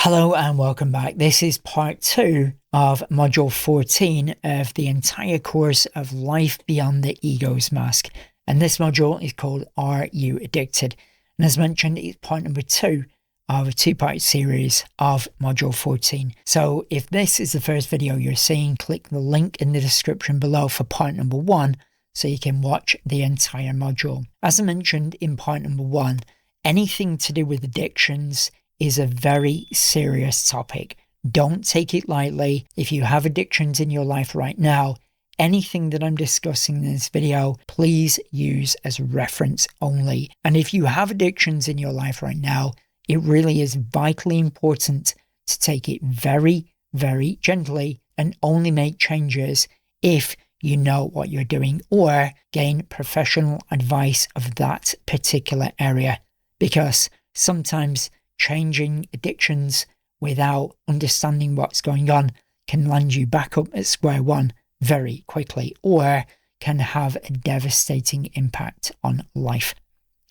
Hello and welcome back. This is part 2 of module 14 of the entire course of Life Beyond the Ego's Mask. And this module is called Are You Addicted? And as mentioned, it's part number 2 of a 2-part series of module 14. So if this is the first video you're seeing, click the link in the description below for part number 1 so you can watch the entire module. As I mentioned in part number 1, anything to do with addictions is a very serious topic. Don't take it lightly. If you have addictions in your life right now, anything that I'm discussing in this video, please use as reference only. And if you have addictions in your life right now, it really is vitally important to take it very, very gently and only make changes if you know what you're doing or gain professional advice of that particular area. Because sometimes changing addictions without understanding what's going on can land you back up at square one very quickly or can have a devastating impact on life.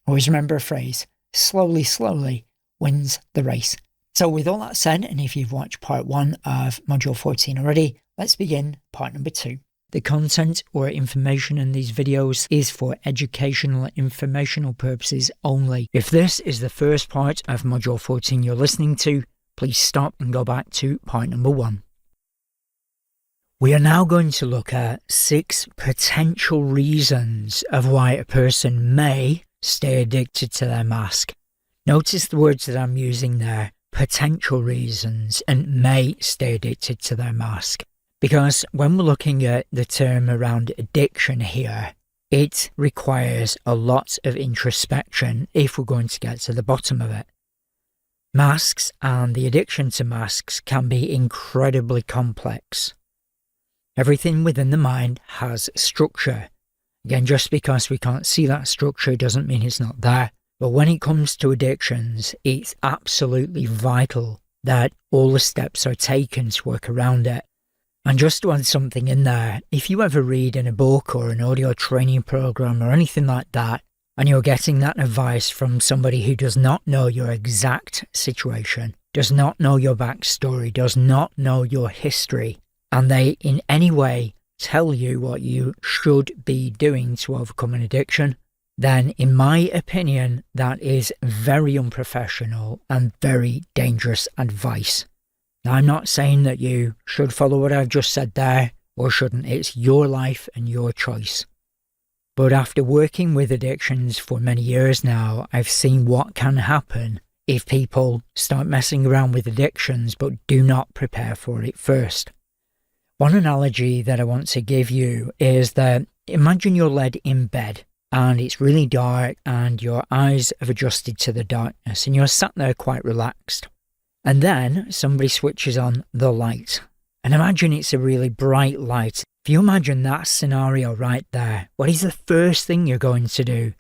Always remember a phrase, slowly, slowly wins the race. So with all that said, and if you've watched part 1 of module 14 already, let's begin part number 2. The content or information in these videos is for educational and informational purposes only. If this is the first part of module 14 you're listening to, please stop and go back to part number 1. We are now going to look at 6 potential reasons of why a person may stay addicted to their mask. Notice the words that I'm using there, potential reasons, and may stay addicted to their mask. Because when we're looking at the term around addiction here, it requires a lot of introspection if we're going to get to the bottom of it. Masks and the addiction to masks can be incredibly complex. Everything within the mind has structure. Again, just because we can't see that structure doesn't mean it's not there. But when it comes to addictions, it's absolutely vital that all the steps are taken to work around it. And just to add something in there, if you ever read in a book or an audio training program or anything like that, and you're getting that advice from somebody who does not know your exact situation, does not know your backstory, does not know your history, and they in any way tell you what you should be doing to overcome an addiction, then in my opinion, that is very unprofessional and very dangerous advice. Now, I'm not saying that you should follow what I've just said there or shouldn't. It's your life and your choice. But after working with addictions for many years now, I've seen what can happen if people start messing around with addictions but do not prepare for it first. One analogy that I want to give you is that imagine you're led in bed and it's really dark and your eyes have adjusted to the darkness and you're sat there quite relaxed. And then somebody switches on the light. And imagine it's a really bright light. If you imagine that scenario right there, what is the first thing you're going to do?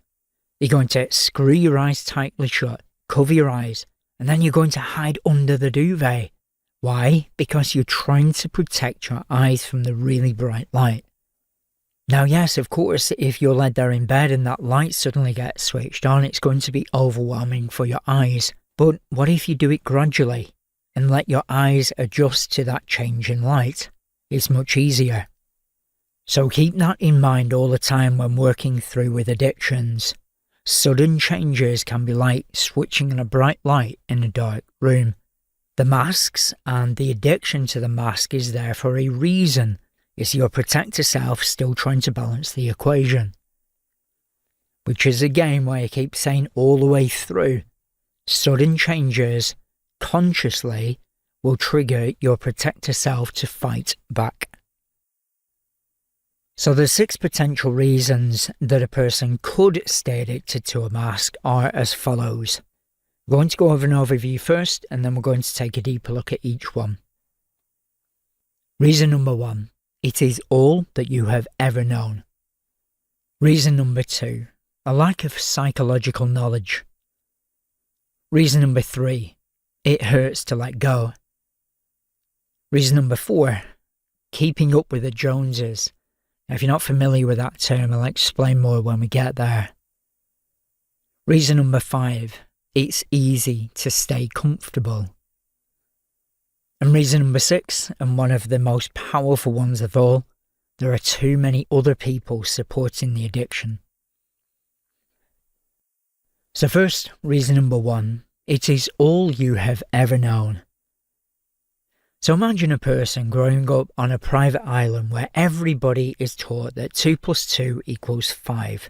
You're going to screw your eyes tightly shut, cover your eyes, and then you're going to hide under the duvet. Why? Because you're trying to protect your eyes from the really bright light. Now, yes, of course, if you're led there in bed and that light suddenly gets switched on, it's going to be overwhelming for your eyes. But what if you do it gradually and let your eyes adjust to that change in light? It's much easier. So keep that in mind all the time when working through with addictions. Sudden changes can be like switching on a bright light in a dark room. The masks and the addiction to the mask is there for a reason. It's your protector self still trying to balance the equation. Which is again why I keep saying all the way through, sudden changes consciously will trigger your protector self to fight back. So the 6 potential reasons that a person could stay addicted to a mask are as follows. We're going to go over an overview first and then we're going to take a deeper look at each one. Reason number 1, it is all that you have ever known. Reason number 2, a lack of psychological knowledge. Reason number 3, it hurts to let go. Reason number 4, keeping up with the Joneses. Now, if you're not familiar with that term, I'll explain more when we get there. Reason number 5, it's easy to stay comfortable. And reason number 6, and one of the most powerful ones of all, there are too many other people supporting the addiction. So first, reason number 1, it is all you have ever known. So imagine a person growing up on a private island where everybody is taught that 2 plus 2 equals 5,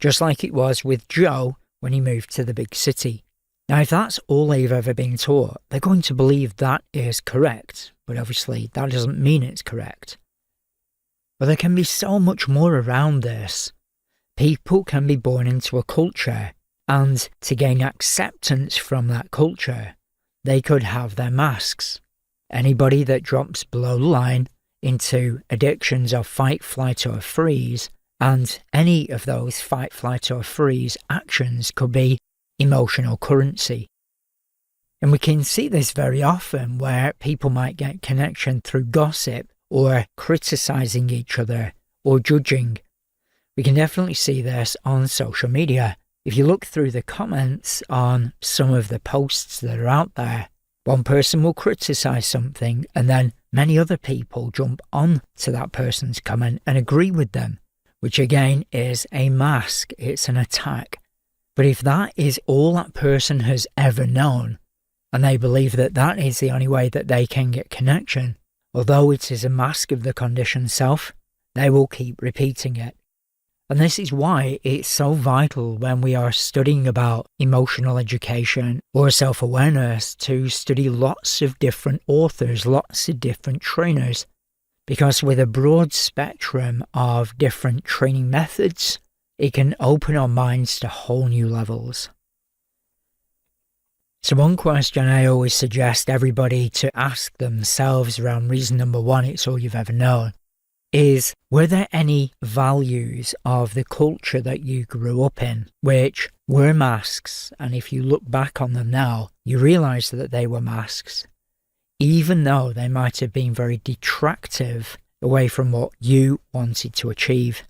just like it was with Joe when he moved to the big city. Now, if that's all they've ever been taught, they're going to believe that is correct, but obviously that doesn't mean it's correct. But there can be so much more around this. People can be born into a culture, and to gain acceptance from that culture, they could have their masks. Anybody that drops below the line into addictions of fight, flight or freeze, and any of those fight, flight or freeze actions could be emotional currency. And we can see this very often where people might get connection through gossip or criticising each other or judging. We can definitely see this on social media. If you look through the comments on some of the posts that are out there, one person will criticise something and then many other people jump on to that person's comment and agree with them, which again is a mask, it's an attack. But if that is all that person has ever known, and they believe that that is the only way that they can get connection, although it is a mask of the conditioned self, they will keep repeating it. And this is why it's so vital when we are studying about emotional education or self-awareness to study lots of different authors, lots of different trainers, because with a broad spectrum of different training methods, it can open our minds to whole new levels. So one question I always suggest everybody to ask themselves around reason number 1, it's all you've ever known, is, were there any values of the culture that you grew up in which were masks, and if you look back on them now, you realise that they were masks, even though they might have been very detractive away from what you wanted to achieve.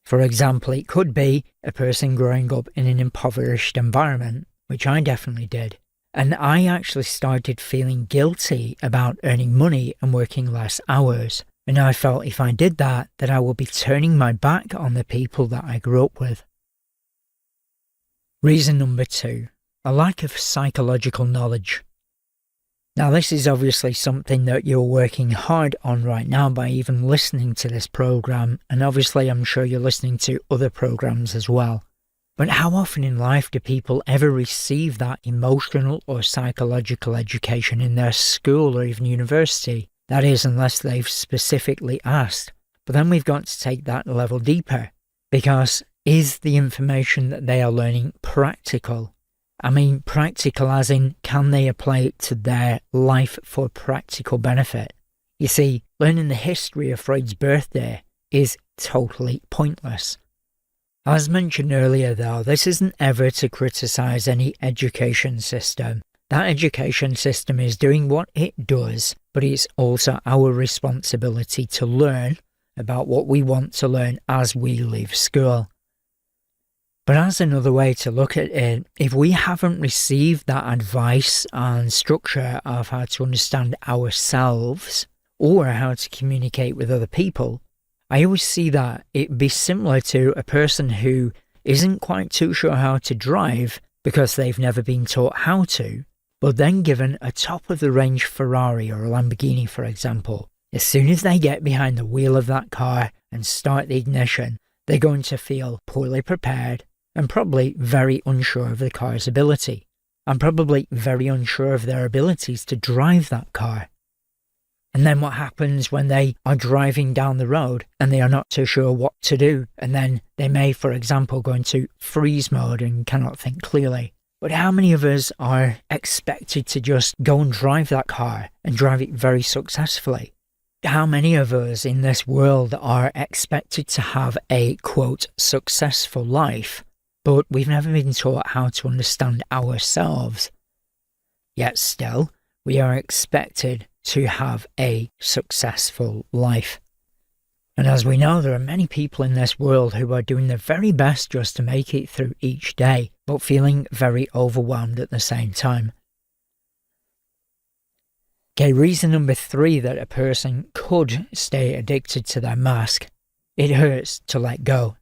For example, it could be a person growing up in an impoverished environment, which I definitely did, and I actually started feeling guilty about earning money and working less hours. And I felt if I did that, that I would be turning my back on the people that I grew up with. Reason number 2, a lack of psychological knowledge. Now this is obviously something that you're working hard on right now by even listening to this program, and obviously I'm sure you're listening to other programs as well. But how often in life do people ever receive that emotional or psychological education in their school or even university? That is, unless they've specifically asked. But then we've got to take that a level deeper, because is the information that they are learning practical? I mean practical as in, can they apply it to their life for practical benefit? You see, learning the history of Freud's birthday is totally pointless. As mentioned earlier though, this isn't ever to criticise any education system. That education system is doing what it does, but it's also our responsibility to learn about what we want to learn as we leave school. But as another way to look at it, if we haven't received that advice and structure of how to understand ourselves or how to communicate with other people, I always see that it'd be similar to a person who isn't quite too sure how to drive because they've never been taught how to, but then given a top-of-the-range Ferrari or a Lamborghini, for example. As soon as they get behind the wheel of that car and start the ignition, they're going to feel poorly prepared and probably very unsure of the car's ability, and probably very unsure of their abilities to drive that car. And then what happens when they are driving down the road and they are not too sure what to do, and then they may, for example, go into freeze mode and cannot think clearly? But how many of us are expected to just go and drive that car and drive it very successfully? How many of us in this world are expected to have a, quote, successful life, but we've never been taught how to understand ourselves? Yet still, we are expected to have a successful life. And as we know, there are many people in this world who are doing their very best just to make it through each day, but feeling very overwhelmed at the same time. Okay, reason number 3 that a person could stay addicted to their mask: it hurts to let go.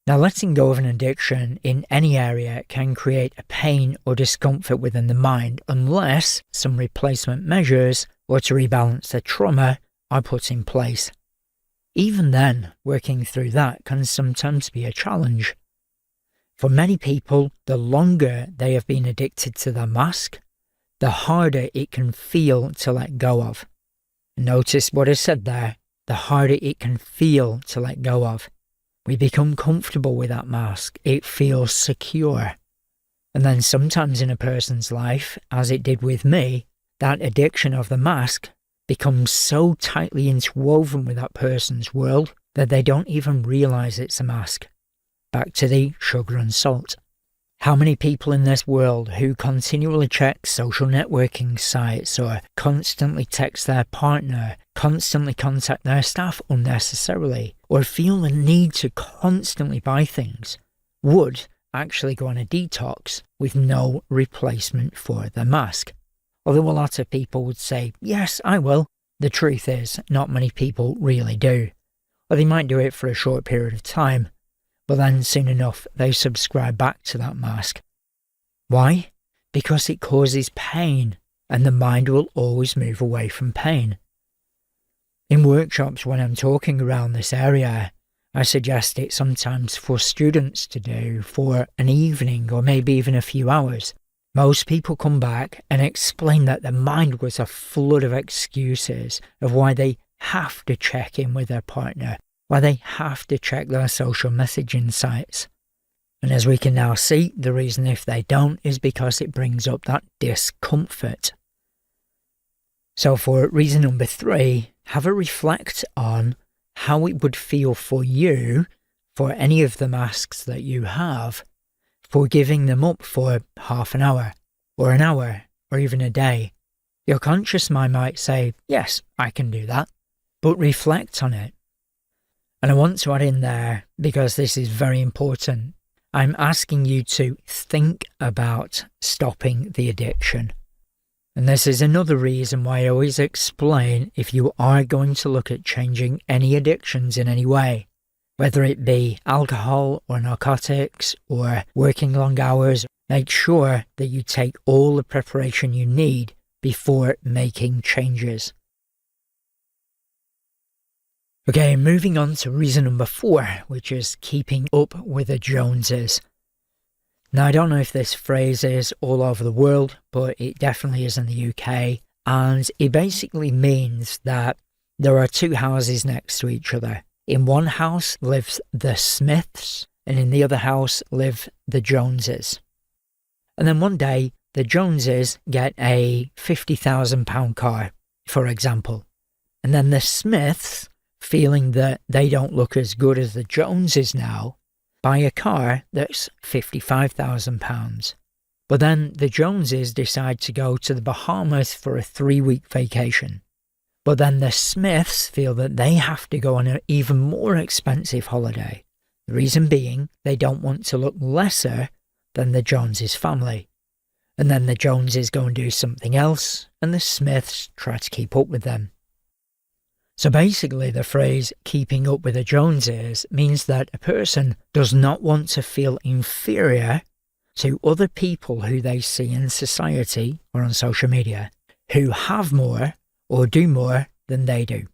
Now, letting go of an addiction in any area can create a pain or discomfort within the mind unless some replacement measures or to rebalance the trauma are put in place. Even then, working through that can sometimes be a challenge. For many people, the longer they have been addicted to their mask, the harder it can feel to let go of. Notice what I said there: the harder it can feel to let go of. We become comfortable with that mask. It feels secure. And then sometimes in a person's life, as it did with me, that addiction of the mask becomes so tightly interwoven with that person's world that they don't even realize it's a mask. Back to the sugar and salt. How many people in this world who continually check social networking sites or constantly text their partner, constantly contact their staff unnecessarily, or feel the need to constantly buy things, would actually go on a detox with no replacement for the mask? Although a lot of people would say, yes, I will. The truth is, not many people really do. Or they might do it for a short period of time, but then soon enough they subscribe back to that mask. Why? Because it causes pain, and the mind will always move away from pain. In workshops, when I'm talking around this area, I suggest it sometimes for students to do for an evening or maybe even a few hours. Most people come back and explain that their mind was a flood of excuses of why they have to check in with their partner, why they have to check their social messaging sites. And as we can now see, the reason if they don't is because it brings up that discomfort. So for reason number 3, have a reflect on how it would feel for you, for any of the masks that you have, for giving them up for half an hour, or an hour, or even a day. Your conscious mind might say, yes, I can do that, but reflect on it. And I want to add in there, because this is very important, I'm asking you to think about stopping the addiction. And this is another reason why I always explain, if you are going to look at changing any addictions in any way, whether it be alcohol or narcotics or working long hours, make sure that you take all the preparation you need before making changes. Okay, moving on to reason number 4, which is keeping up with the Joneses. Now, I don't know if this phrase is all over the world, but it definitely is in the UK, and it basically means that there are 2 houses next to each other. In one house lives the Smiths, and in the other house live the Joneses. And then one day, the Joneses get a £50,000 car, for example. And then the Smiths, feeling that they don't look as good as the Joneses now, buy a car that's £55,000. But then the Joneses decide to go to the Bahamas for a 3-week vacation. But then the Smiths feel that they have to go on an even more expensive holiday. The reason being, they don't want to look lesser than the Joneses family. And then the Joneses go and do something else, and the Smiths try to keep up with them. So basically, the phrase keeping up with the Joneses means that a person does not want to feel inferior to other people who they see in society or on social media, who have more or do more than they do.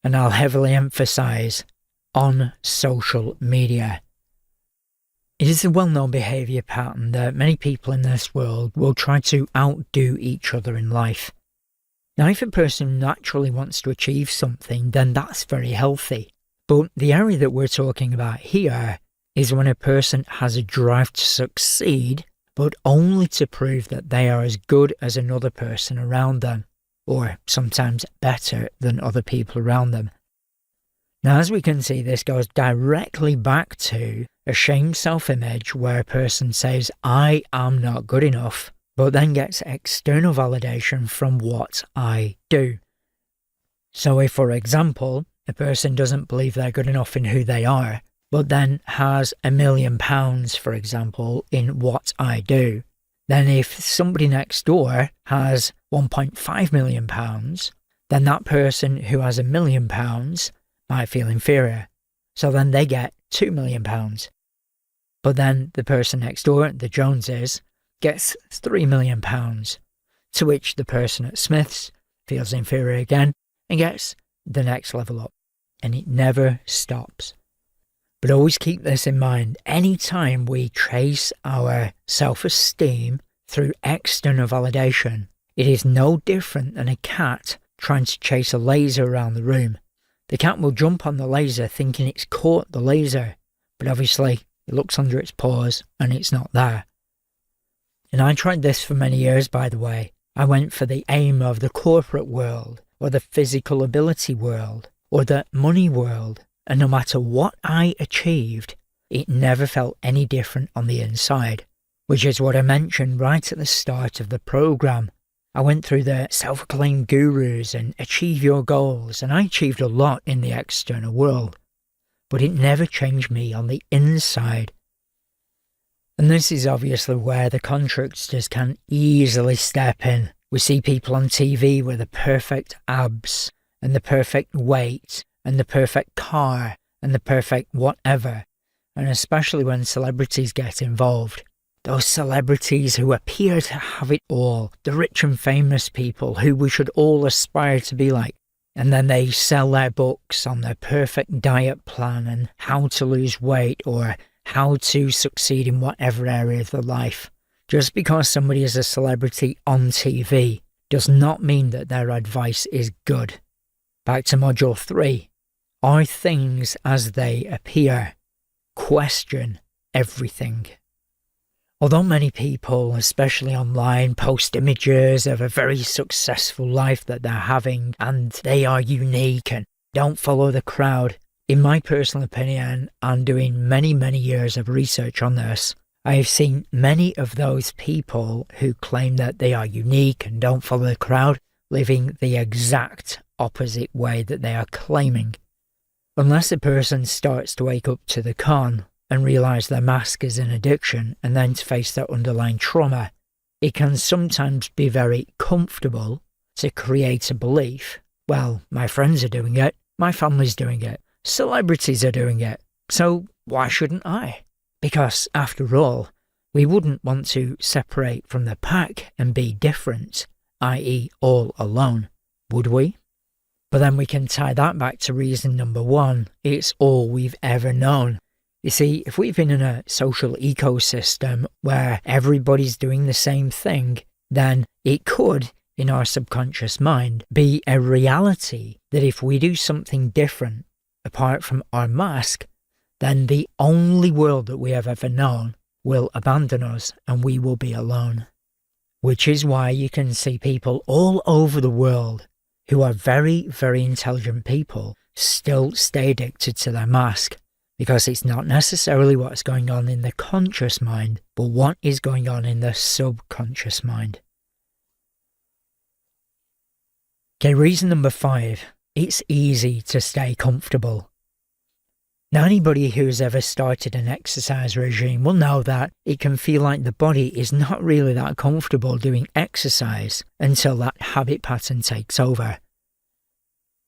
And I'll heavily emphasize on social media. It is a well-known behaviour pattern that many people in this world will try to outdo each other in life. Now, if a person naturally wants to achieve something, then that's very healthy. But the area that we're talking about here is when a person has a drive to succeed, but only to prove that they are as good as another person around them, or sometimes better than other people around them. Now, as we can see, this goes directly back to a shame self-image where a person says, I am not good enough, but then gets external validation from what I do. So if, for example, a person doesn't believe they're good enough in who they are, but then has £1 million, for example, in what I do, then if somebody next door has £1.5 million, then that person who has £1 million might feel inferior. So then they get £2 million. But then the person next door, the Joneses, gets £3 million, to which the person at Smith's feels inferior again and gets the next level up. And it never stops. But always keep this in mind. Anytime we trace our self-esteem through external validation, it is no different than a cat trying to chase a laser around the room. The cat will jump on the laser thinking it's caught the laser, but obviously it looks under its paws and it's not there. And I tried this for many years, by the way. I went for the aim of the corporate world, or the physical ability world, or the money world, and no matter what I achieved, it never felt any different on the inside, which is what I mentioned right at the start of the program. I went through the self-acclaimed gurus and achieve your goals, and I achieved a lot in the external world, but it never changed me on the inside. And this is obviously where the contractors can easily step in. We see people on TV with the perfect abs, and the perfect weight, and the perfect car, and the perfect whatever, and especially when celebrities get involved. Those celebrities who appear to have it all, the rich and famous people who we should all aspire to be like. And then they sell their books on their perfect diet plan and how to lose weight or how to succeed in whatever area of their life. Just because somebody is a celebrity on TV does not mean that their advice is good. Back to Module 3. Are things as they appear? Question everything. Although many people, especially online, post images of a very successful life that they're having and they are unique and don't follow the crowd, in my personal opinion, and doing many, many years of research on this, I have seen many of those people who claim that they are unique and don't follow the crowd living the exact opposite way that they are claiming. Unless a person starts to wake up to the con and realise their mask is an addiction and then to face their underlying trauma, it can sometimes be very comfortable to create a belief, well, my friends are doing it, my family's doing it, celebrities are doing it, so why shouldn't I? Because, after all, we wouldn't want to separate from the pack and be different, i.e. all alone, would we? But then we can tie that back to reason number 1, it's all we've ever known. You see, if we've been in a social ecosystem where everybody's doing the same thing, then it could, in our subconscious mind, be a reality that if we do something different, apart from our mask, then the only world that we have ever known will abandon us and we will be alone. Which is why you can see people all over the world who are very, very intelligent people still stay addicted to their mask. Because it's not necessarily what's going on in the conscious mind, but what is going on in the subconscious mind. Okay, reason number 5. It's easy to stay comfortable. Now, anybody who's ever started an exercise regime will know that it can feel like the body is not really that comfortable doing exercise until that habit pattern takes over.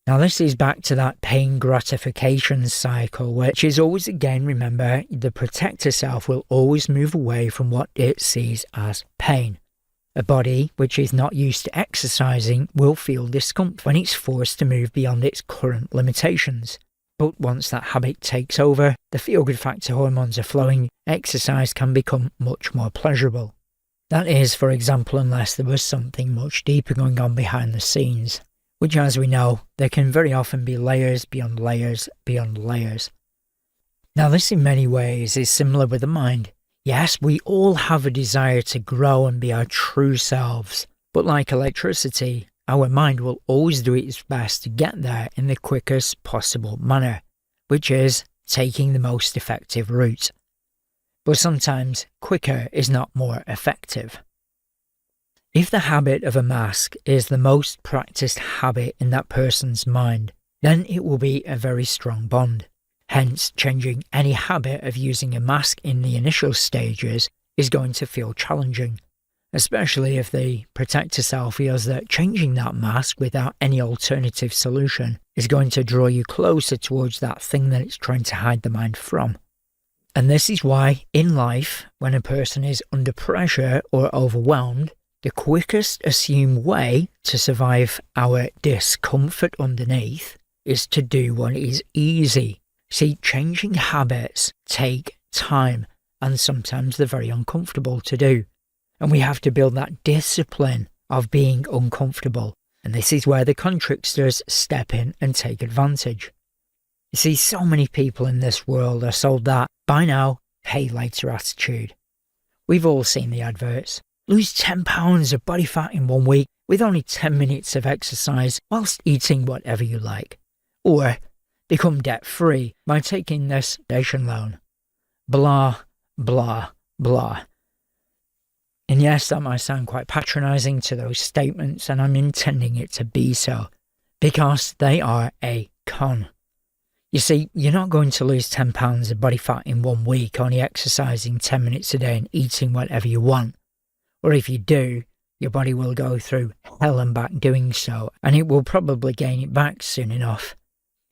Now, this is back to that pain gratification cycle, which is always, again, remember, the protector self will always move away from what it sees as pain. A body which is not used to exercising will feel discomfort when it's forced to move beyond its current limitations. But once that habit takes over, the feel-good factor hormones are flowing, exercise can become much more pleasurable. That is, for example, unless there was something much deeper going on behind the scenes, which, as we know, there can very often be layers beyond layers beyond layers. Now, this in many ways is similar with the mind. Yes, we all have a desire to grow and be our true selves, but like electricity, our mind will always do its best to get there in the quickest possible manner, which is taking the most effective route. But sometimes quicker is not more effective. If the habit of a mask is the most practiced habit in that person's mind, then it will be a very strong bond. Hence, changing any habit of using a mask in the initial stages is going to feel challenging. especially if the protector cell feels that changing that mask without any alternative solution is going to draw you closer towards that thing that it's trying to hide the mind from. And this is why, in life, when a person is under pressure or overwhelmed, the quickest assumed way to survive our discomfort underneath is to do what is easy. See, changing habits take time, and sometimes they're very uncomfortable to do. And we have to build that discipline of being uncomfortable. And this is where the contricksters step in and take advantage. You see, so many people in this world are sold that buy now, pay later attitude. We've all seen the adverts. Lose 10 pounds of body fat in 1 week with only 10 minutes of exercise whilst eating whatever you like. Or become debt-free by taking this station loan. Blah, blah, blah. And yes, that might sound quite patronising to those statements, and I'm intending it to be so, because they are a con. You see, you're not going to lose 10 pounds of body fat in 1 week only exercising 10 minutes a day and eating whatever you want. Or if you do, your body will go through hell and back doing so, and it will probably gain it back soon enough.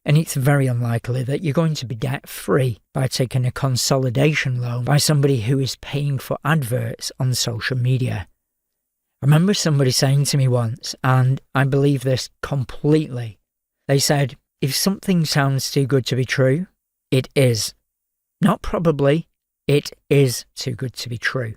And it's very unlikely that you're going to be debt-free by taking a consolidation loan by somebody who is paying for adverts on social media. I remember somebody saying to me once, and I believe this completely, they said, if something sounds too good to be true, it is. Not probably, it is too good to be true.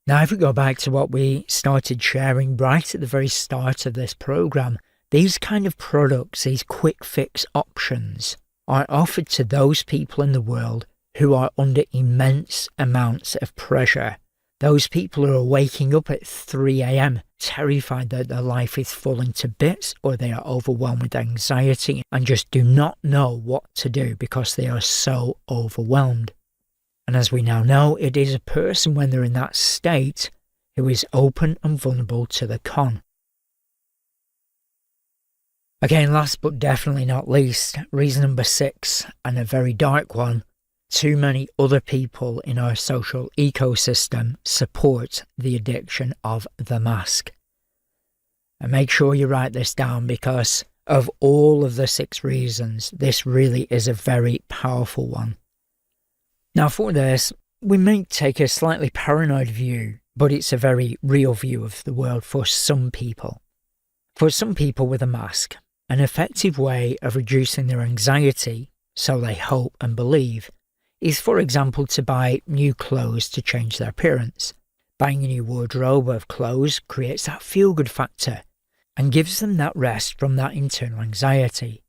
Now, if we go back to what we started sharing right at the very start of this program, these kind of products, these quick fix options, are offered to those people in the world who are under immense amounts of pressure. Those people who are waking up at 3 a.m. terrified that their life is falling to bits, or they are overwhelmed with anxiety and just do not know what to do because they are so overwhelmed. And as we now know, it is a person when they're in that state who is open and vulnerable to the con. Again, last but definitely not least, reason number 6, and a very dark one, too many other people in our social ecosystem support the addiction of the mask. And make sure you write this down, because of all of the 6 reasons, this really is a very powerful one. Now for this, we may take a slightly paranoid view, but it's a very real view of the world for some people. For some people with a mask, an effective way of reducing their anxiety, so they hope and believe, is for example to buy new clothes to change their appearance. Buying a new wardrobe of clothes creates that feel-good factor and gives them that rest from that internal anxiety.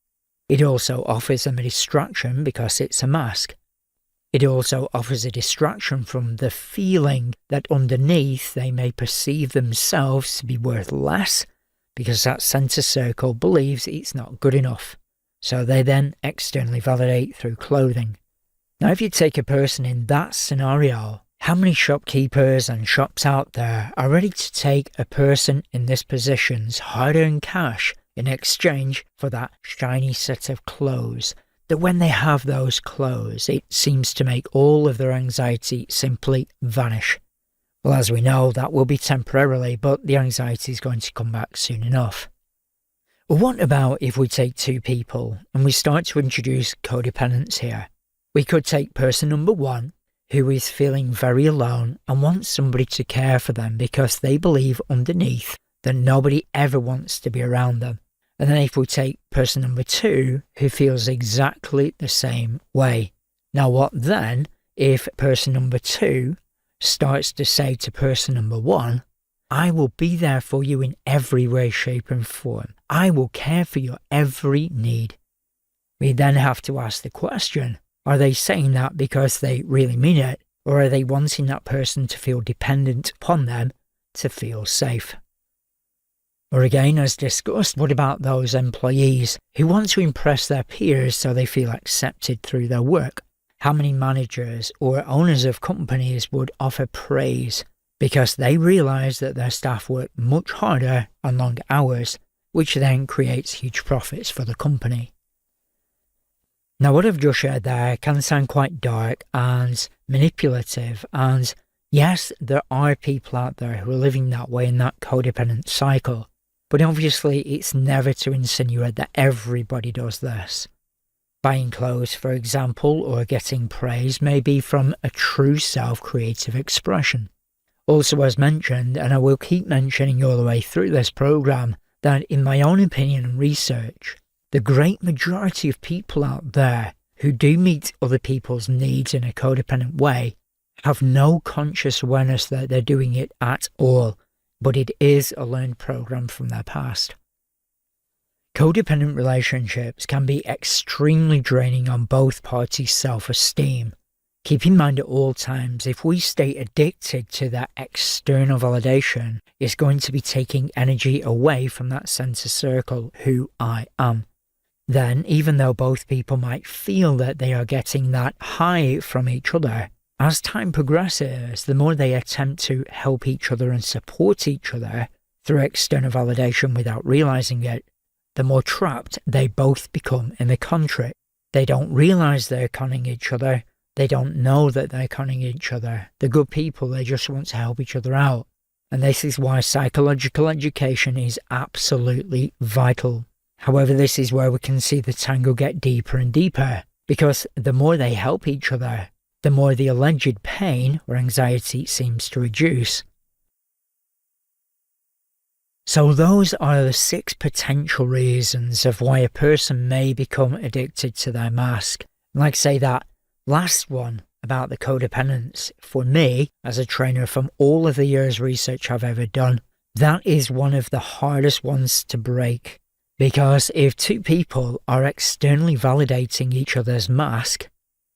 It also offers them a distraction because it's a mask. It also offers a distraction from the feeling that underneath they may perceive themselves to be worth less, because that centre circle believes it's not good enough, so they then externally validate through clothing. Now, if you take a person in that scenario, how many shopkeepers and shops out there are ready to take a person in this position's hard-earned cash in exchange for that shiny set of clothes, that when they have those clothes, it seems to make all of their anxiety simply vanish? Well, as we know, that will be temporarily, but the anxiety is going to come back soon enough. Well, what about if we take 2 people and we start to introduce codependence here? We could take person number 1, who is feeling very alone and wants somebody to care for them because they believe underneath that nobody ever wants to be around them. And then if we take person number 2, who feels exactly the same way. Now what then if person number 2 starts to say to person number 1, I will be there for you in every way, shape and form. I will care for your every need. We then have to ask the question, are they saying that because they really mean it, or are they wanting that person to feel dependent upon them to feel safe? Or again, as discussed, what about those employees who want to impress their peers so they feel accepted through their work? How many managers or owners of companies would offer praise because they realise that their staff work much harder on long hours, which then creates huge profits for the company? Now, what I've just shared there can sound quite dark and manipulative, and Yes, there are people out there who are living that way in that codependent cycle, but obviously it's never to insinuate that everybody does this. Buying clothes, for example, or getting praise may be from a true self-creative expression. Also, as mentioned, and I will keep mentioning all the way through this program, that in my own opinion and research, the great majority of people out there who do meet other people's needs in a codependent way have no conscious awareness that they're doing it at all, but it is a learned program from their past. Codependent relationships can be extremely draining on both parties' self-esteem. Keep in mind at all times, if we stay addicted to that external validation, it's going to be taking energy away from that center circle, who I am. Then, even though both people might feel that they are getting that high from each other, as time progresses, the more they attempt to help each other and support each other through external validation without realizing it, the more trapped they both become in the contract. They don't realize they're conning each other. They don't know that they're conning each other. They're good people, they just want to help each other out. And this is why psychological education is absolutely vital. However, this is where we can see the tangle get deeper and deeper, because the more they help each other, the more the alleged pain or anxiety seems to reduce. So those are the 6 potential reasons of why a person may become addicted to their mask. Like say that last one about the codependence, for me, as a trainer from all of the years research I've ever done, that is one of the hardest ones to break. Because if 2 people are externally validating each other's mask,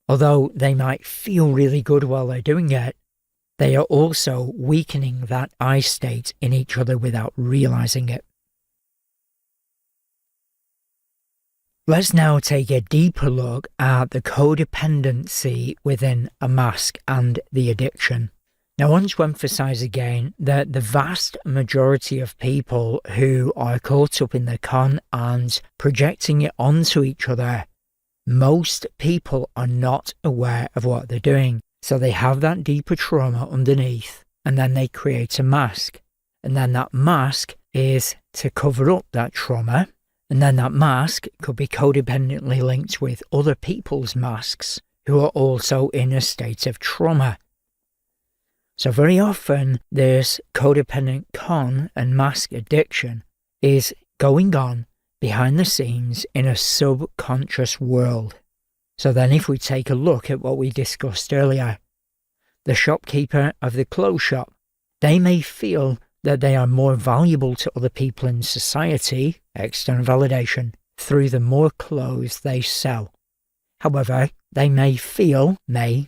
although they might feel really good while they're doing it, they are also weakening that I state in each other without realizing it. Let's now take a deeper look at the codependency within a mask and the addiction. Now, I want to emphasize again that the vast majority of people who are caught up in the con and projecting it onto each other, most people are not aware of what they're doing. So they have that deeper trauma underneath, and then they create a mask. And then that mask is to cover up that trauma. And then that mask could be codependently linked with other people's masks who are also in a state of trauma. So very often this codependent con and mask addiction is going on behind the scenes in a subconscious world. So then if we take a look at what we discussed earlier, the shopkeeper of the clothes shop, they may feel that they are more valuable to other people in society, external validation, through the more clothes they sell. However, they may feel, they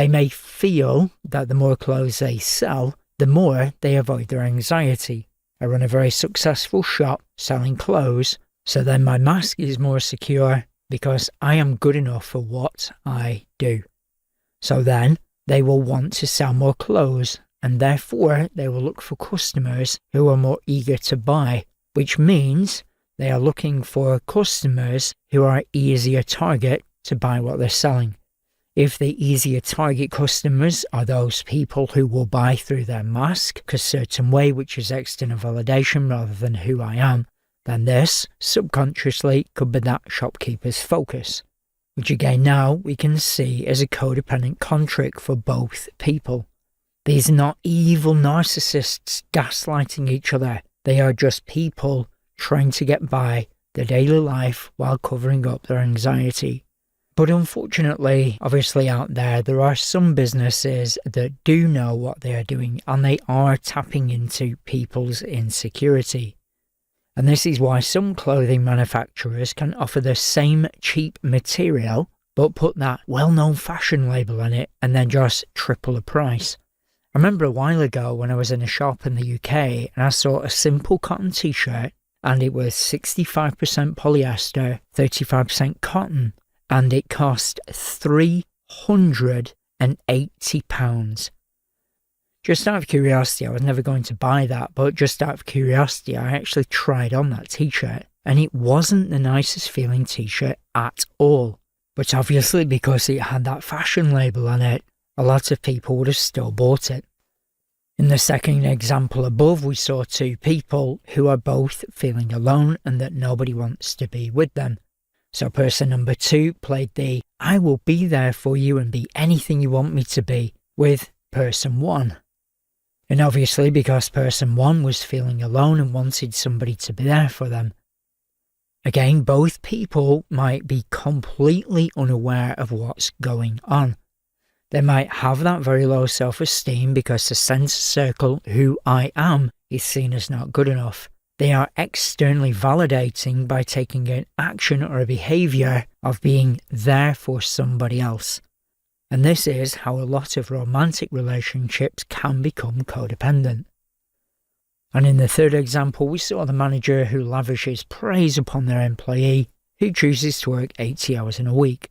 may feel that the more clothes they sell, the more they avoid their anxiety. I run a very successful shop selling clothes, so then my mask is more secure because I am good enough for what I do. So then they will want to sell more clothes, and therefore they will look for customers who are more eager to buy, which means they are looking for customers who are easier target to buy what they're selling. If the easier target customers are those people who will buy through their mask a certain way, which is external validation rather than who I am, then this, subconsciously, could be that shopkeeper's focus, which again now we can see as a codependent contract for both people. These are not evil narcissists gaslighting each other. They are just people trying to get by their daily life while covering up their anxiety. But unfortunately, obviously out there are some businesses that do know what they are doing and they are tapping into people's insecurity. And this is why some clothing manufacturers can offer the same cheap material but put that well-known fashion label on it and then just triple the price. I remember a while ago when I was in a shop in the UK and I saw a simple cotton t-shirt and it was 65% polyester, 35% cotton, and it cost £380. Just out of curiosity, I was never going to buy that, but just out of curiosity, I actually tried on that t-shirt and it wasn't the nicest feeling t-shirt at all. But obviously because it had that fashion label on it, a lot of people would have still bought it. In the second example above, we saw two people who are both feeling alone and that nobody wants to be with them. So person number 2 played the "I will be there for you and be anything you want me to be" with person 1. And obviously because person 1 was feeling alone and wanted somebody to be there for them. Again, both people might be completely unaware of what's going on. They might have that very low self-esteem because the centre circle, who I am, is seen as not good enough. They are externally validating by taking an action or a behaviour of being there for somebody else. And this is how a lot of romantic relationships can become codependent. And in the third example, we saw the manager who lavishes praise upon their employee who chooses to work 80 hours in a week.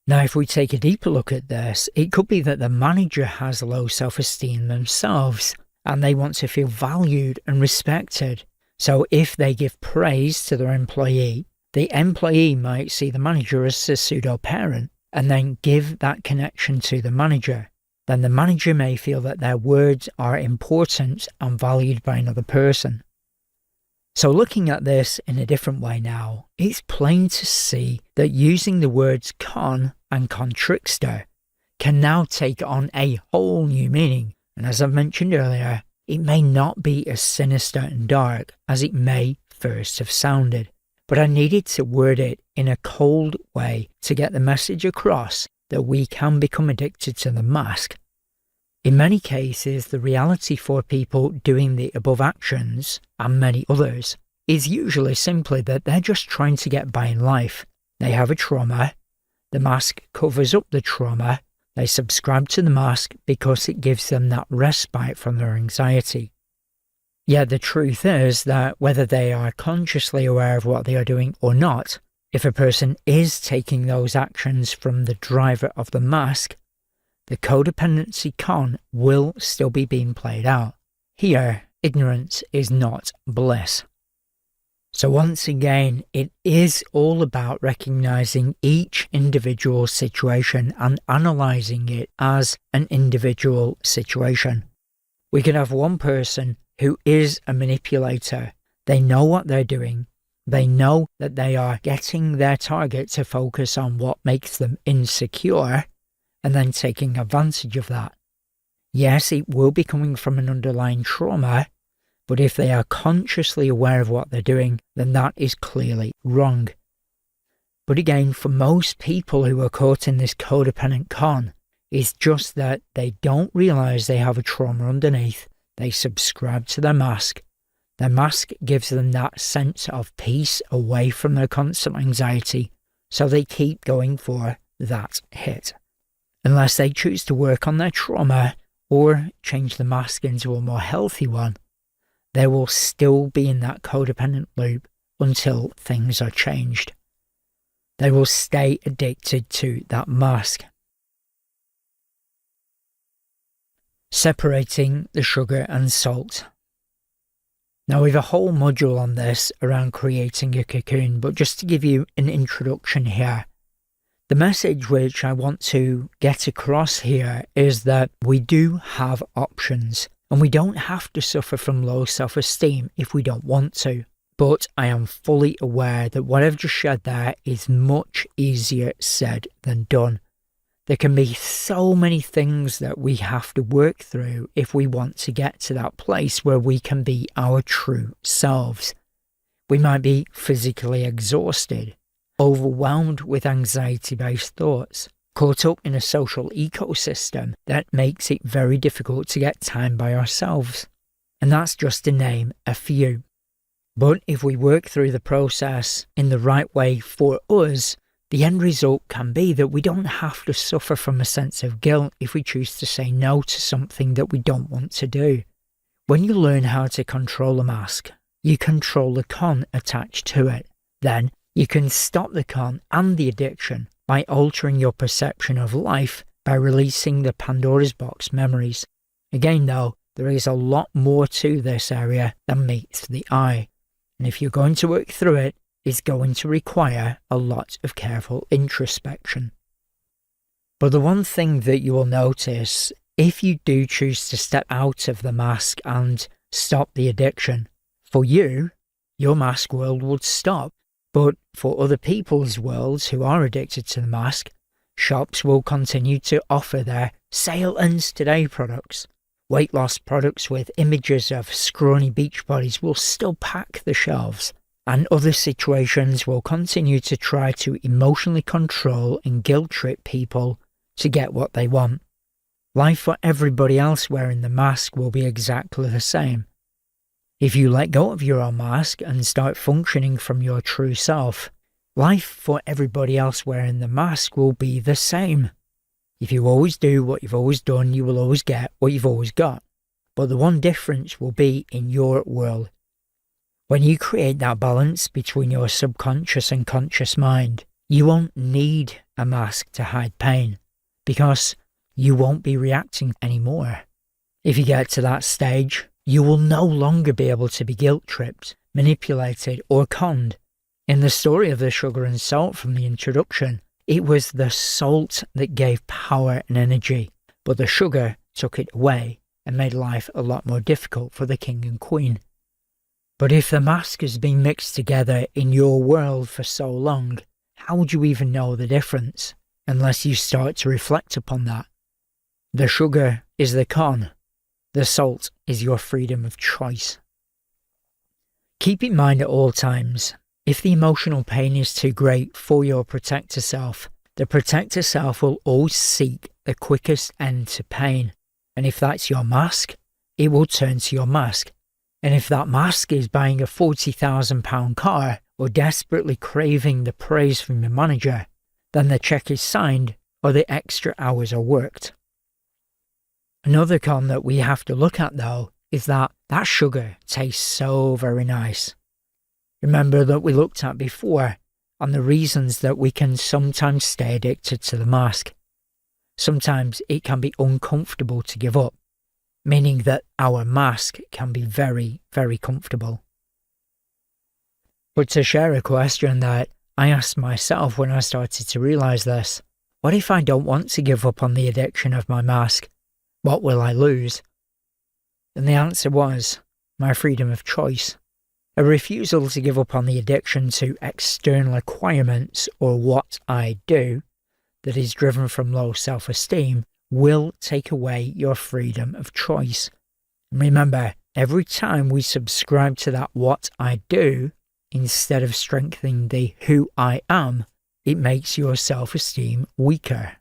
Now, if we take a deeper look at this, it could be that the manager has low self-esteem themselves and they want to feel valued and respected. So if they give praise to their employee, the employee might see the manager as a pseudo-parent and then give that connection to the manager. Then the manager may feel that their words are important and valued by another person. So looking at this in a different way now, it's plain to see that using the words con and contrickster can now take on a whole new meaning. And as I've mentioned earlier, it may not be as sinister and dark as it may first have sounded. But I needed to word it in a cold way to get the message across that we can become addicted to the mask. In many cases, the reality for people doing the above actions, and many others, is usually simply that they're just trying to get by in life. They have a trauma, the mask covers up the trauma, they subscribe to the mask because it gives them that respite from their anxiety. Yet the truth is that whether they are consciously aware of what they are doing or not, if a person is taking those actions from the driver of the mask, the codependency con will still be being played out. Here, ignorance is not bliss. So once again, it is all about recognizing each individual situation and analyzing it as an individual situation. We can have one person who is a manipulator. They know what they're doing. They know that they are getting their target to focus on what makes them insecure and then taking advantage of that. Yes, it will be coming from an underlying trauma, but if they are consciously aware of what they're doing, then that is clearly wrong. But again, for most people who are caught in this codependent con, it's just that they don't realize they have a trauma underneath. They subscribe to their mask. Their mask gives them that sense of peace away from their constant anxiety, so they keep going for that hit. Unless they choose to work on their trauma or change the mask into a more healthy one, they will still be in that codependent loop until things are changed. They will stay addicted to that mask. Separating the sugar and salt. Now we have a whole module on this around creating a cocoon, but just to give you an introduction here, the message which I want to get across here is that we do have options and we don't have to suffer from low self-esteem if we don't want to. But I am fully aware that what I've just shared there is much easier said than done. There can be so many things that we have to work through if we want to get to that place where we can be our true selves. We might be physically exhausted, overwhelmed with anxiety-based thoughts, caught up in a social ecosystem that makes it very difficult to get time by ourselves. And that's just to name a few. But if we work through the process in the right way for us, the end result can be that we don't have to suffer from a sense of guilt if we choose to say no to something that we don't want to do. When you learn how to control a mask, you control the con attached to it. Then you can stop the con and the addiction by altering your perception of life by releasing the Pandora's box memories. Again though, there is a lot more to this area than meets the eye. And if you're going to work through it, it's going to require a lot of careful introspection. But the one thing that you will notice, if you do choose to step out of the mask and stop the addiction, for you, your mask world would stop. But for other people's worlds who are addicted to the mask, shops will continue to offer their sale ends today products. Weight loss products with images of scrawny beach bodies will still pack the shelves, and other situations will continue to try to emotionally control and guilt trip people to get what they want. Life for everybody else wearing the mask will be exactly the same. If you let go of your own mask and start functioning from your true self, life for everybody else wearing the mask will be the same. If you always do what you've always done, you will always get what you've always got. But the one difference will be in your world. When you create that balance between your subconscious and conscious mind, you won't need a mask to hide pain, because you won't be reacting anymore. If you get to that stage, you will no longer be able to be guilt-tripped, manipulated, or conned. In the story of the sugar and salt from the introduction, it was the salt that gave power and energy, but the sugar took it away and made life a lot more difficult for the king and queen. But if the mask has been mixed together in your world for so long, how would you even know the difference unless you start to reflect upon that? The sugar is the con. The salt is your freedom of choice. Keep in mind at all times, if the emotional pain is too great for your protector self, the protector self will always seek the quickest end to pain. And if that's your mask, it will turn to your mask. And if that mask is buying a £40,000 car or desperately craving the praise from your manager, then the check is signed or the extra hours are worked. Another con that we have to look at though is that sugar tastes so very nice. Remember that we looked at before on the reasons that we can sometimes stay addicted to the mask. Sometimes it can be uncomfortable to give up, meaning that our mask can be very, very comfortable. But to share a question that I asked myself when I started to realise this, what if I don't want to give up on the addiction of my mask? What will I lose? And the answer was my freedom of choice. A refusal to give up on the addiction to external requirements or what I do that is driven from low self-esteem will take away your freedom of choice. And remember, every time we subscribe to that what I do, instead of strengthening the who I am, it makes your self-esteem weaker.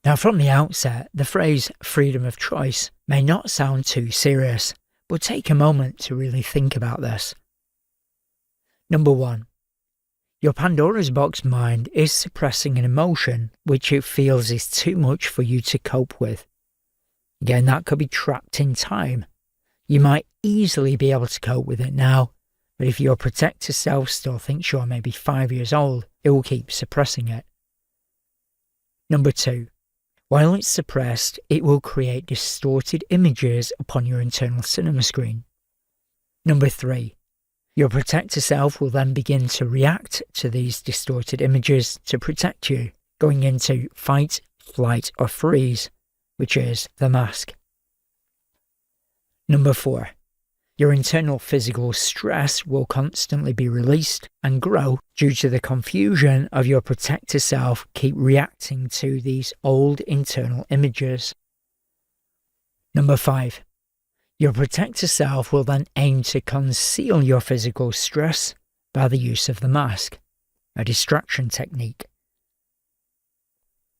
Now from the outset, the phrase freedom of choice may not sound too serious, but take a moment to really think about this. Number 1. Your Pandora's box mind is suppressing an emotion which it feels is too much for you to cope with. Again, that could be trapped in time. You might easily be able to cope with it now, but if your protector self still thinks you're maybe 5 years old, it will keep suppressing it. Number 2. While it's suppressed, it will create distorted images upon your internal cinema screen. Number 3. Your protector self will then begin to react to these distorted images to protect you, going into fight, flight, or freeze, which is the mask. Number 4. Your internal physical stress will constantly be released and grow due to the confusion of your protector self keep reacting to these old internal images. Number 5. Your protector self will then aim to conceal your physical stress by the use of the mask, a distraction technique.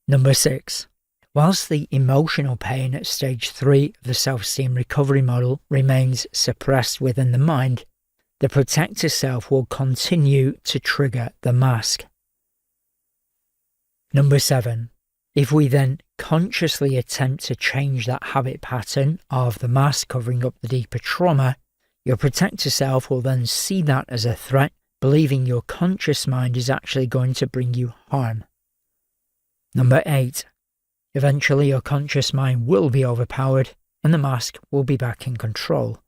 Number 6. Whilst the emotional pain at stage 3 of the self-esteem recovery model remains suppressed within the mind, the protector self will continue to trigger the mask. Number 7. If we then consciously attempt to change that habit pattern of the mask covering up the deeper trauma, your protector self will then see that as a threat, believing your conscious mind is actually going to bring you harm. Number 8. Eventually your conscious mind will be overpowered and the mask will be back in control.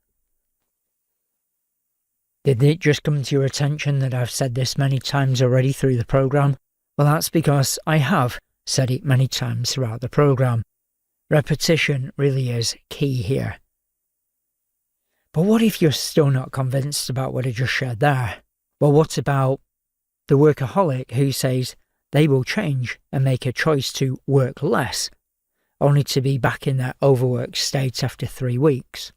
Did it just come to your attention that I've said this many times already through the program? Well, that's because I have said it many times throughout the program. Repetition really is key here. But what if you're still not convinced about what I just shared there? Well, what about the workaholic who says they will change and make a choice to work less, only to be back in their overworked state after 3 weeks?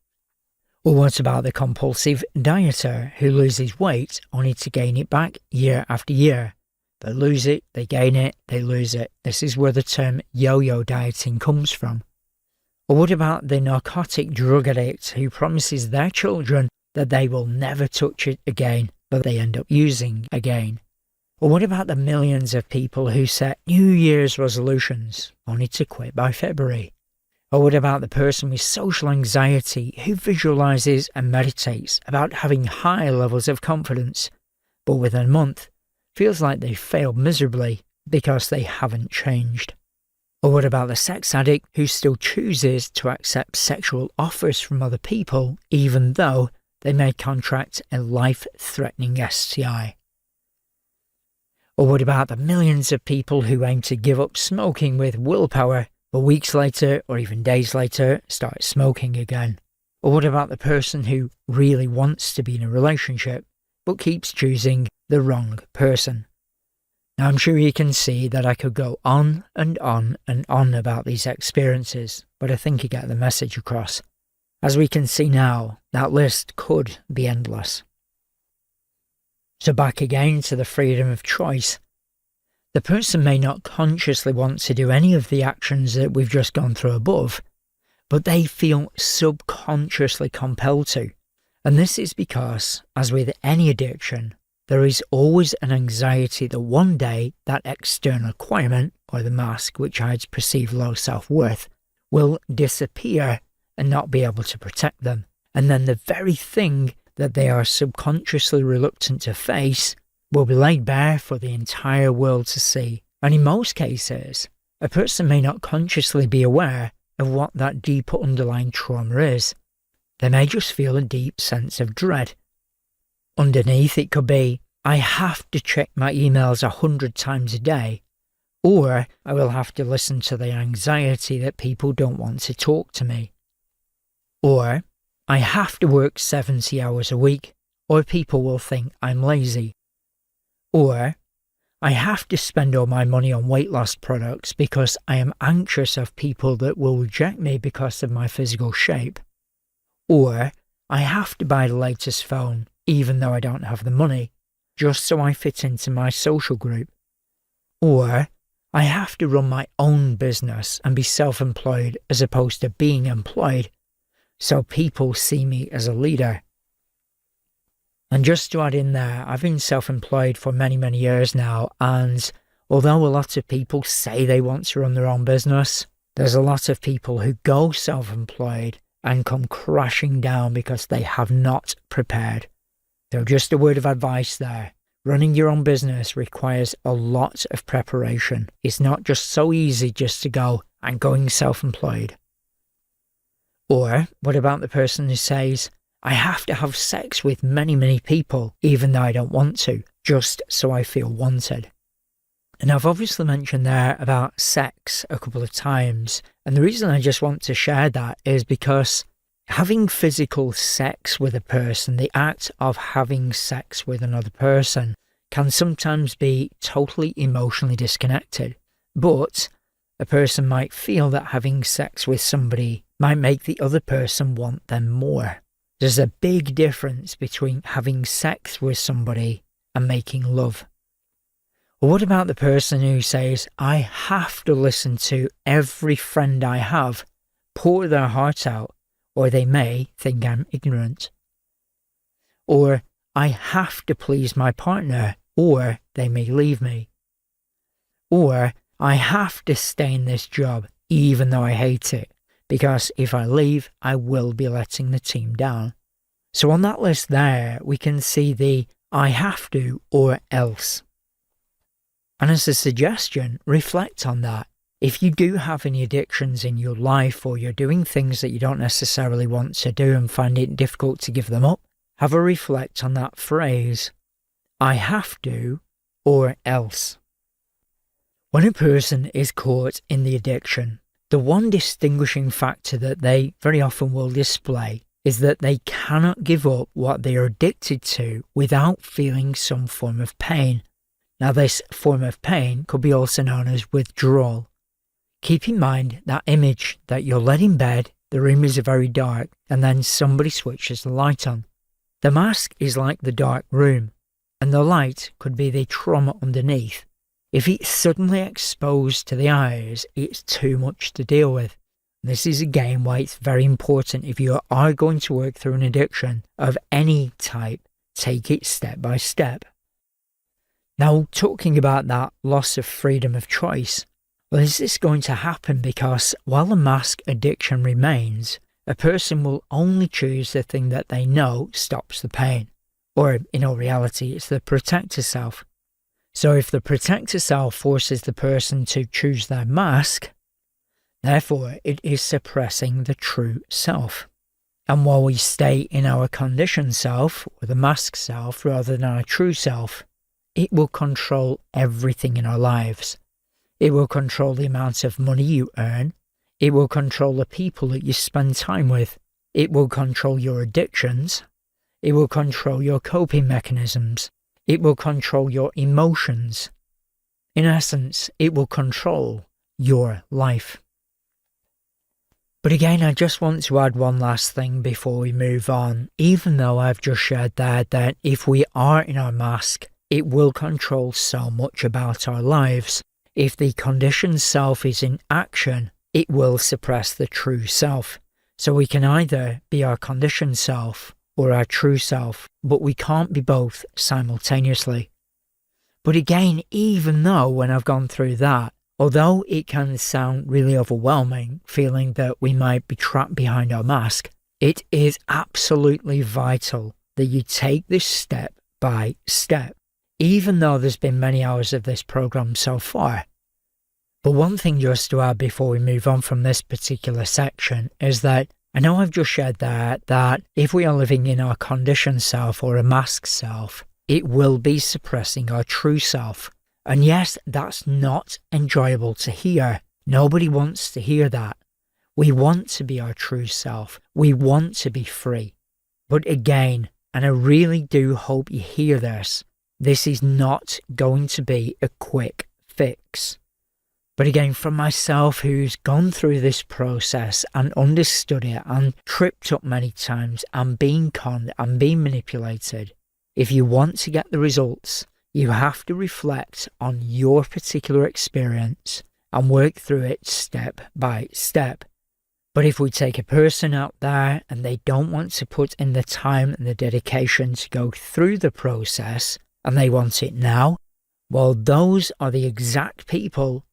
Or what about the compulsive dieter who loses weight only to gain it back year after year? They lose it, they gain it, they lose it. This is where the term yo-yo dieting comes from. Or what about the narcotic drug addict who promises their children that they will never touch it again, but they end up using again? Or what about the millions of people who set New Year's resolutions only to quit by February? Or what about the person with social anxiety who visualizes and meditates about having high levels of confidence, but within a month feels like they failed miserably because they haven't changed? Or what about the sex addict who still chooses to accept sexual offers from other people even though they may contract a life-threatening STI? Or what about the millions of people who aim to give up smoking with willpower, but weeks later or even days later start smoking again? Or what about the person who really wants to be in a relationship but keeps choosing the wrong person? Now, I'm sure you can see that I could go on and on and on about these experiences, but I think you get the message across. As we can see now, that list could be endless. So back again to the freedom of choice. The person may not consciously want to do any of the actions that we've just gone through above, but they feel subconsciously compelled to. And this is because, as with any addiction, there is always an anxiety that one day that external requirement, or the mask which hides perceived low self-worth, will disappear and not be able to protect them. And then the very thing that they are subconsciously reluctant to face will be laid bare for the entire world to see. And in most cases, a person may not consciously be aware of what that deep underlying trauma is. They may just feel a deep sense of dread. Underneath it could be, I have to check my emails 100 times a day, or I will have to listen to the anxiety that people don't want to talk to me. Or, I have to work 70 hours a week, or people will think I'm lazy. Or, I have to spend all my money on weight loss products because I am anxious of people that will reject me because of my physical shape. Or, I have to buy the latest phone, even though I don't have the money, just so I fit into my social group. Or, I have to run my own business and be self-employed as opposed to being employed, so people see me as a leader. And just to add in there, I've been self-employed for many, many years now, and although a lot of people say they want to run their own business, there's a lot of people who go self-employed and come crashing down because they have not prepared. So just a word of advice there. Running your own business requires a lot of preparation. It's not just so easy just to go, I'm going self-employed. Or what about the person who says, I have to have sex with many, many people, even though I don't want to, just so I feel wanted? And I've obviously mentioned there about sex a couple of times, and the reason I just want to share that is because having physical sex with a person, the act of having sex with another person, can sometimes be totally emotionally disconnected. But a person might feel that having sex with somebody might make the other person want them more. There's a big difference between having sex with somebody and making love. Or what about the person who says, I have to listen to every friend I have pour their heart out, or they may think I'm ignorant? Or, I have to please my partner, or they may leave me. Or, I have to stay in this job, even though I hate it, because if I leave, I will be letting the team down. So on that list there, we can see the I have to or else. And as a suggestion, reflect on that. If you do have any addictions in your life, or you're doing things that you don't necessarily want to do and find it difficult to give them up, have a reflect on that phrase, I have to or else. When a person is caught in the addiction, the one distinguishing factor that they very often will display is that they cannot give up what they are addicted to without feeling some form of pain. Now, this form of pain could be also known as withdrawal. Keep in mind that image that you're led in bed, the room is very dark, and then somebody switches the light on. The mask is like the dark room, and the light could be the trauma underneath. If it's suddenly exposed to the eyes, it's too much to deal with. This is again why it's very important, if you are going to work through an addiction of any type, take it step by step. Now, talking about that loss of freedom of choice, well, is this going to happen because while the mask addiction remains, a person will only choose the thing that they know stops the pain. Or in all reality, it's the protector self. So if the protector self forces the person to choose their mask, therefore it is suppressing the true self. And while we stay in our conditioned self, or the mask self, rather than our true self, it will control everything in our lives. It will control the amount of money you earn. It will control the people that you spend time with. It will control your addictions. It will control your coping mechanisms. It will control your emotions. In essence, it will control your life. But again, I just want to add one last thing before we move on. Even though I've just shared that if we are in our mask, it will control so much about our lives. If the conditioned self is in action, it will suppress the true self. So we can either be our conditioned self or our true self, but we can't be both simultaneously. But again, even though when I've gone through that, although it can sound really overwhelming, feeling that we might be trapped behind our mask, it is absolutely vital that you take this step by step, even though there's been many hours of this program so far. But one thing just to add before we move on from this particular section is that I know I've just shared that if we are living in our conditioned self or a masked self, it will be suppressing our true self. And yes, that's not enjoyable to hear. Nobody wants to hear that. We want to be our true self. We want to be free. But again, and I really do hope you hear this is not going to be a quick fix. But again, from myself who's gone through this process and understood it and tripped up many times and been conned and been manipulated, if you want to get the results, you have to reflect on your particular experience and work through it step by step. But if we take a person out there and they don't want to put in the time and the dedication to go through the process and they want it now, well, those are the exact people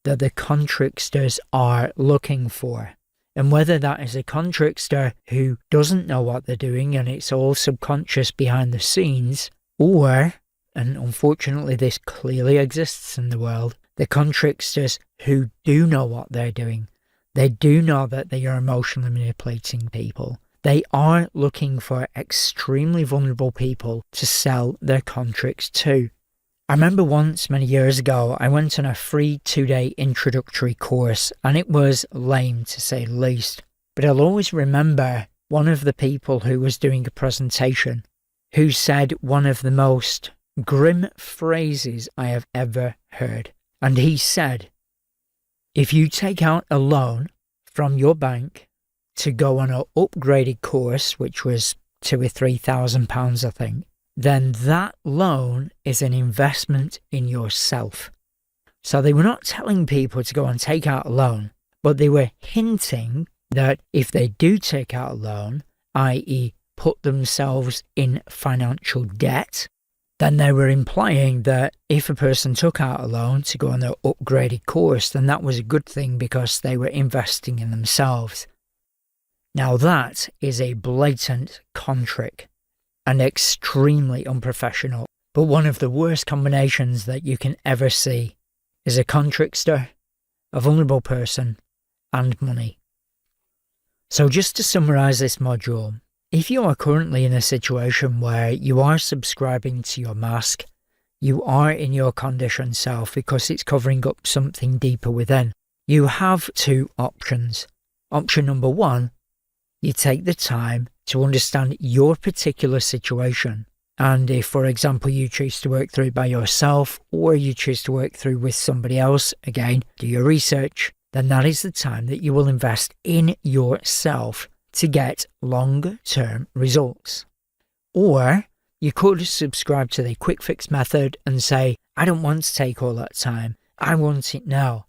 that the contricksters are looking for. And whether that is a contrickster who doesn't know what they're doing and it's all subconscious behind the scenes, or, and unfortunately this clearly exists in the world, the contricksters who do know what they're doing. They do know that they are emotionally manipulating people. They are looking for extremely vulnerable people to sell their contricks to. I remember once, many years ago, I went on a free 2-day introductory course, and it was lame to say the least. But I'll always remember one of the people who was doing a presentation who said one of the most grim phrases I have ever heard. And he said, if you take out a loan from your bank to go on an upgraded course, which was £2,000 or £3,000, I think, then that loan is an investment in yourself. So they were not telling people to go and take out a loan, but they were hinting that if they do take out a loan, i.e. put themselves in financial debt, then they were implying that if a person took out a loan to go on their upgraded course, then that was a good thing because they were investing in themselves. Now that is a blatant con-trick and extremely unprofessional, but one of the worst combinations that you can ever see is a contrickster, a vulnerable person, and money. So just to summarise this module, if you are currently in a situation where you are subscribing to your mask, You are in your conditioned self because it's covering up something deeper within. You have two options. Option number one, you take the time to understand your particular situation. And if, for example, you choose to work through it by yourself or you choose to work through with somebody else, again, do your research, then that is the time that you will invest in yourself to get longer-term results. Or you could subscribe to the quick fix method and say, I don't want to take all that time. I want it now.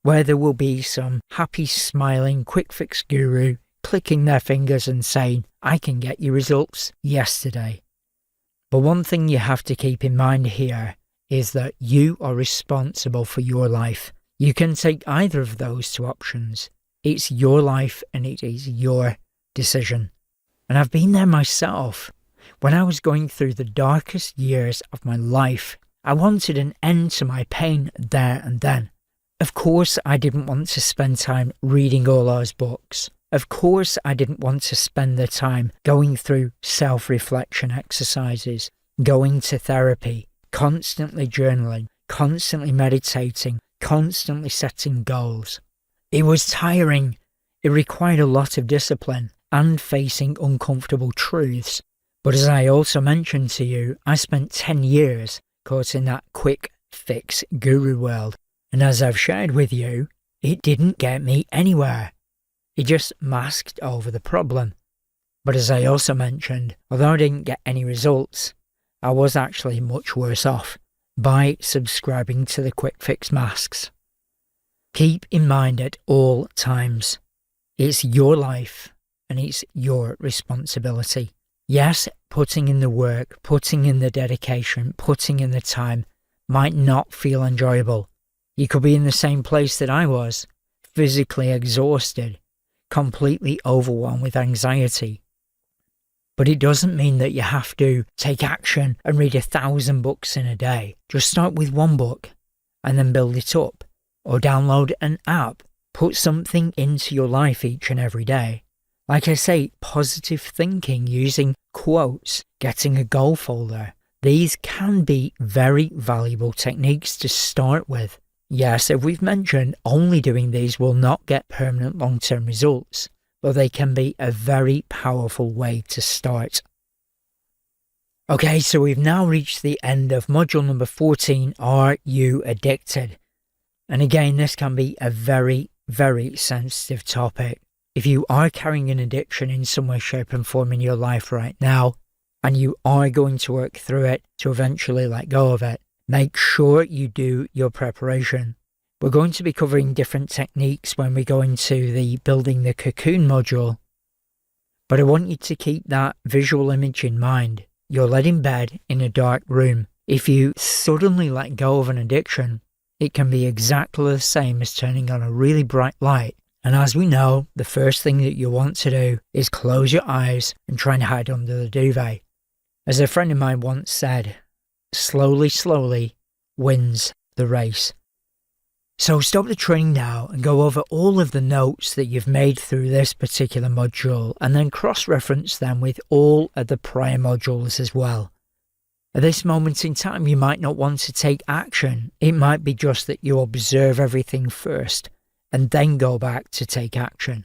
Where there will be some happy, smiling, quick fix guru clicking their fingers and saying, I can get you results yesterday. But one thing you have to keep in mind here is that you are responsible for your life. You can take either of those two options. It's your life and it is your decision. And I've been there myself. When I was going through the darkest years of my life, I wanted an end to my pain there and then. Of course, I didn't want to spend time reading all those books. Of course, I didn't want to spend the time going through self-reflection exercises, going to therapy, constantly journaling, constantly meditating, constantly setting goals. It was tiring. It required a lot of discipline and facing uncomfortable truths. But as I also mentioned to you, I spent 10 years caught in that quick fix guru world. And as I've shared with you, it didn't get me anywhere. It just masked over the problem. But as I also mentioned, although I didn't get any results, I was actually much worse off by subscribing to the quick fix masks. Keep in mind at all times, it's your life and it's your responsibility. Yes, putting in the work, putting in the dedication, putting in the time might not feel enjoyable. You could be in the same place that I was, physically exhausted, completely overwhelmed with anxiety. But it doesn't mean that you have to take action and read 1,000 books in a day. Just start with one book and then build it up. Or download an app. Put something into your life each and every day. Like I say, positive thinking using quotes, getting a goal folder. These can be very valuable techniques to start with. Yes, as we've mentioned, only doing these will not get permanent long-term results, but they can be a very powerful way to start. Okay, so we've now reached the end of module number 14, Are You Addicted? And again, this can be a very, very sensitive topic. If you are carrying an addiction in some way, shape and form in your life right now, and you are going to work through it to eventually let go of it, make sure you do your preparation. We're going to be covering different techniques when we go into the Building the Cocoon module, but I want you to keep that visual image in mind. You're laid in bed in a dark room. If you suddenly let go of an addiction, it can be exactly the same as turning on a really bright light. And as we know, the first thing that you want to do is close your eyes and try and hide under the duvet. As a friend of mine once said, slowly, slowly wins the race. So stop the training now and go over all of the notes that you've made through this particular module and then cross-reference them with all of the prior modules as well. At this moment in time, you might not want to take action. It might be just that you observe everything first and then go back to take action.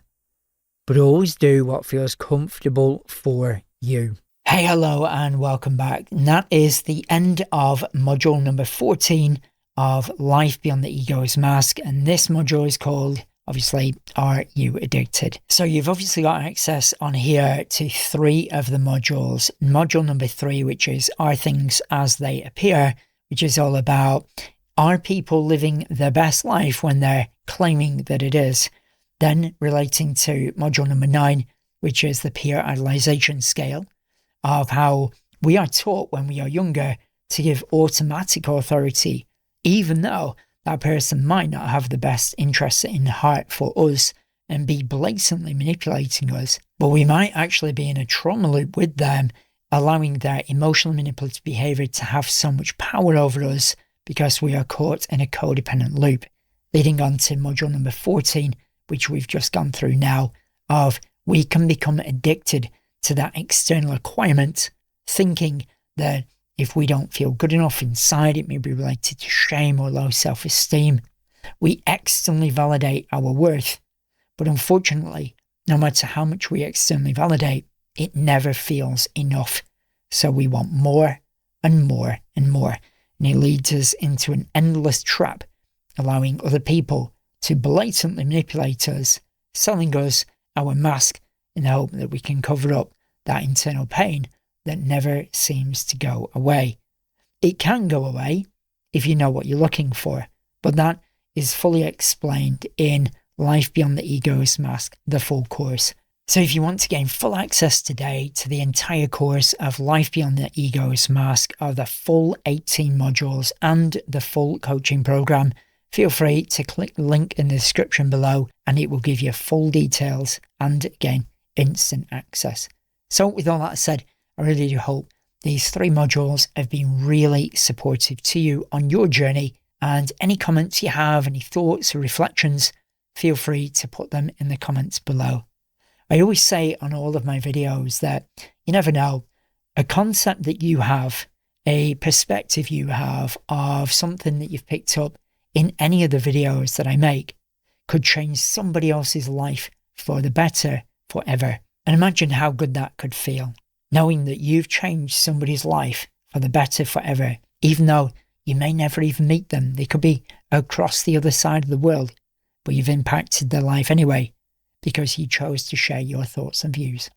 But always do what feels comfortable for you. Hey, hello and welcome back. And that is the end of module number 14 of Life Beyond the Ego's Mask. And this module is called, obviously, Are You Addicted? So you've obviously got access on here to 3 of the modules. Module number 3, which is Are Things As They Appear, which is all about, are people living their best life when they're claiming that it is? Then relating to module number 9, which is the peer idolization scale, of how we are taught when we are younger to give automatic authority, even though that person might not have the best interests in heart for us and be blatantly manipulating us. But we might actually be in a trauma loop with them, allowing their emotional manipulative behavior to have so much power over us because we are caught in a codependent loop. Leading on to module number 14, which we've just gone through now, of we can become addicted to that external requirement, thinking that If we don't feel good enough inside, it may be related to shame or low self-esteem. We externally validate our worth, but unfortunately, no matter how much we externally validate, it never feels enough. So we want more and more and more. And it leads us into an endless trap, allowing other people to blatantly manipulate us, selling us our mask in the hope that we can cover up that internal pain that never seems to go away. It can go away if you know what you're looking for, but that is fully explained in Life Beyond the Ego's Mask, the full course. So if you want to gain full access today to the entire course of Life Beyond the Ego's Mask, or the full 18 modules and the full coaching program, feel free to click the link in the description below and it will give you full details and, again, instant access. So with all that said, I really do hope these 3 modules have been really supportive to you on your journey, and any comments you have, any thoughts or reflections, feel free to put them in the comments below. I always say on all of my videos that you never know, a concept that you have, a perspective you have of something that you've picked up in any of the videos that I make could change somebody else's life for the better forever. And imagine how good that could feel, knowing that you've changed somebody's life for the better forever, even though you may never even meet them. They could be across the other side of the world, but you've impacted their life anyway, because you chose to share your thoughts and views.